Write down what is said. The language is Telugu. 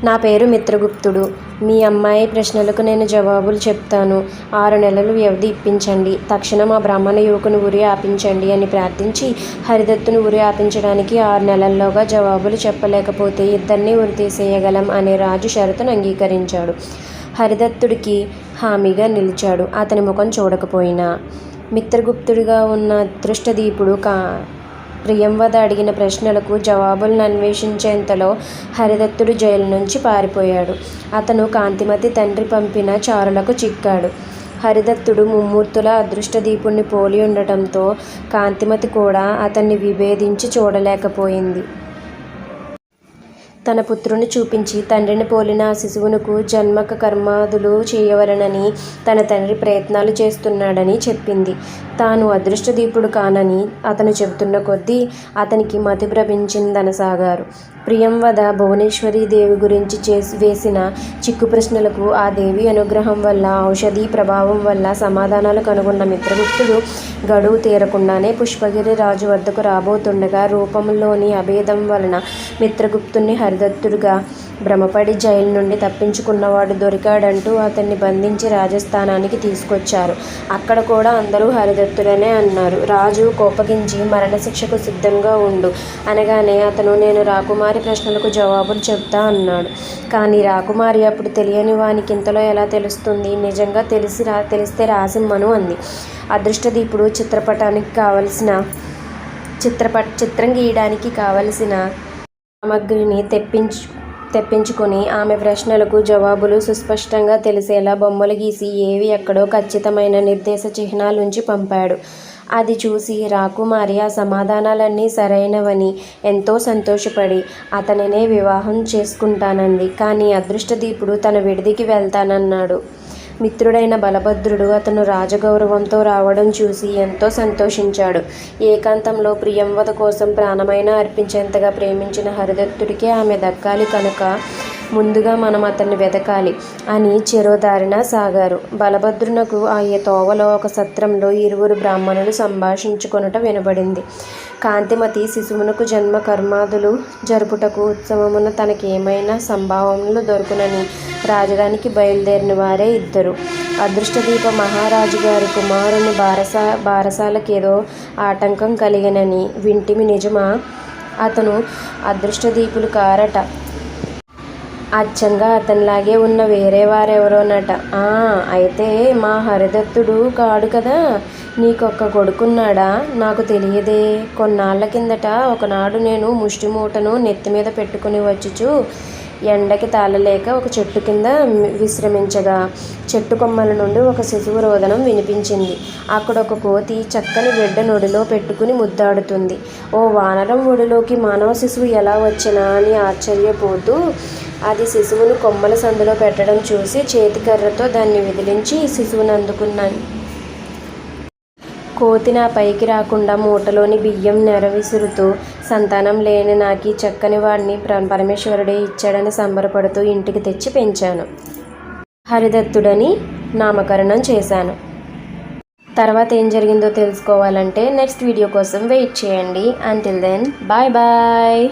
నా పేరు మిత్రగుప్తుడు. మీ అమ్మాయి ప్రశ్నలకు నేను జవాబులు చెప్తాను. 6 నెలలు వ్యవధి ఇప్పించండి. తక్షణం ఆ బ్రాహ్మణ యువకుని ఉరి ఆపించండి అని ప్రార్థించి హరిదత్తుని ఉరి ఆపించడానికి 6 నెలల్లోగా జవాబులు చెప్పలేకపోతే ఇద్దరినీ ఉరి తీసేయగలం అనే రాజు షరతును అంగీకరించాడు. హరిదత్తుడికి హామీగా నిలిచాడు. అతని ముఖం చూడకపోయినా మిత్రగుప్తుడిగా ఉన్న అదృష్టదీపుడు ప్రియంవద అడిగిన ప్రశ్నలకు జవాబులను అన్వేషించేంతలో హరిదత్తుడు జైలు నుంచి పారిపోయాడు. అతను కాంతిమతి తండ్రి పంపిన చారులకు చిక్కాడు. హరిదత్తుడు ముమ్మూర్తుల అదృష్టదీపుణ్ణి పోలి ఉండటంతో కాంతిమతి కూడా అతన్ని విభేదించి చూడలేకపోయింది. తన పుత్రుని చూపించి తండ్రిని పోలిన ఆ శిశువునకు జన్మక కర్మాదులు చేయవలనని తన తండ్రి ప్రయత్నాలు చేస్తున్నాడని చెప్పింది. తాను అదృష్టదీపుడు కానని అతను చెబుతున్న కొద్దీ అతనికి మతి భ్రమించిందనసాగారు. ప్రియంవద భువనేశ్వరీ దేవి గురించి వేసిన చిక్కు ప్రశ్నలకు ఆ దేవి అనుగ్రహం వల్ల, ఔషధీ ప్రభావం వల్ల సమాధానాలు కనుగొన్న మిత్రగుప్తుడు గడువు తీరకుండానే పుష్పగిరి రాజు వద్దకు రాబోతుండగా రూపంలోని అభేదం వలన మిత్రగుప్తుణ్ణి హరిదత్తుడుగా భ్రమపడి జైలు నుండి తప్పించుకున్నవాడు దొరికాడంటూ అతన్ని బంధించి రాజస్థానానికి తీసుకొచ్చారు. అక్కడ కూడా అందరూ హరిదత్తుడనే అన్నారు. రాజు కోపగించి మరణశిక్షకు సిద్ధంగా ఉండు అనగానే అతను నేను రాకుమారి ప్రశ్నలకు జవాబులు చెప్తా అన్నాడు. కానీ రాకుమారి అప్పుడు తెలియని వానికి ఇంతలో ఎలా తెలుస్తుంది? నిజంగా తెలిస్తే రాసిమ్మను అంది. అదృష్టదీపుడు చిత్రం గీయడానికి కావలసిన సామగ్రిని తెప్పించుకొని ఆమె ప్రశ్నలకు జవాబులు సుస్పష్టంగా తెలిసేలా బొమ్మలు గీసి ఏవి ఎక్కడో ఖచ్చితమైన నిర్దేశ చిహ్నాలుంచి పంపాడు. అది చూసి రాకుమారి ఆ సమాధానాలన్నీ సరైనవని ఎంతో సంతోషపడి అతనినే వివాహం చేసుకుంటానంది. కానీ అదృష్టదీపుడు తన విడిదికి వెళ్తానన్నాడు. మిత్రుడైన బలభద్రుడు అతను రాజగౌరవంతో రావడం చూసి ఎంతో సంతోషించాడు. ఏకాంతంలో ప్రియంవద కోసం ప్రాణమైనా అర్పించేంతగా ప్రేమించిన హరిదత్తుడికే ఆమె దక్కాలి కనుక ముందుగా మనం అతన్ని వెతకాలి అని చెరోదారిన సాగారు. బలభద్రునకు ఆ తోవలో ఒక సత్రంలో 2 బ్రాహ్మణులు సంభాషించుకొనుట వినబడింది. కాంతిమతి శిశువునకు జన్మ కర్మాదులు జరుపుటకు ఉత్సవమున తనకేమైనా సంభావనలు దొరుకునని రాజధానికి బయలుదేరిన వారే ఇద్దరు. అదృష్టదీప మహారాజు గారి కుమారుని బారసాలకేదో ఆటంకం కలిగినని వింటిమి నిజమా? అతను అదృష్టదీపులు కారట. అచ్చంగా అతనిలాగే ఉన్న వేరే వారెవరోనట. అయితే మా హరిదత్తుడు కాడు కదా? నీకొక్క కొడుకున్నాడా? నాకు తెలియదే. కొన్నాళ్ల కిందట ఒకనాడు నేను ముష్టిమూటను నెత్తిమీద పెట్టుకుని వచ్చుచు ఎండకి తాళలేక ఒక చెట్టు కింద విశ్రమించగా చెట్టు కొమ్మల నుండి ఒక శిశువు రోదనం వినిపించింది. అక్కడొక కోతి చక్కని బిడ్డ నొడిలో పెట్టుకుని ముద్దాడుతుంది. ఓ వానరం ఒడిలోకి మానవ శిశువు ఎలా వచ్చినా అని ఆశ్చర్యపోతూ అది శిశువును కొమ్మల సందులో పెట్టడం చూసి చేతికర్రతో దాన్ని విదిలించి శిశువును అందుకున్నాను. కోతి నా పైకి రాకుండా మూటలోని బియ్యం నెరవిసురుతూ సంతానం లేని నాకీ చక్కని వాడిని పరమేశ్వరుడే ఇచ్చాడని సంబరపడుతూ ఇంటికి తెచ్చి పెంచాను. హరిదత్తుడని నామకరణం చేశాను. తర్వాత ఏం జరిగిందో తెలుసుకోవాలంటే నెక్స్ట్ వీడియో కోసం వెయిట్ చేయండి. Until then bye bye.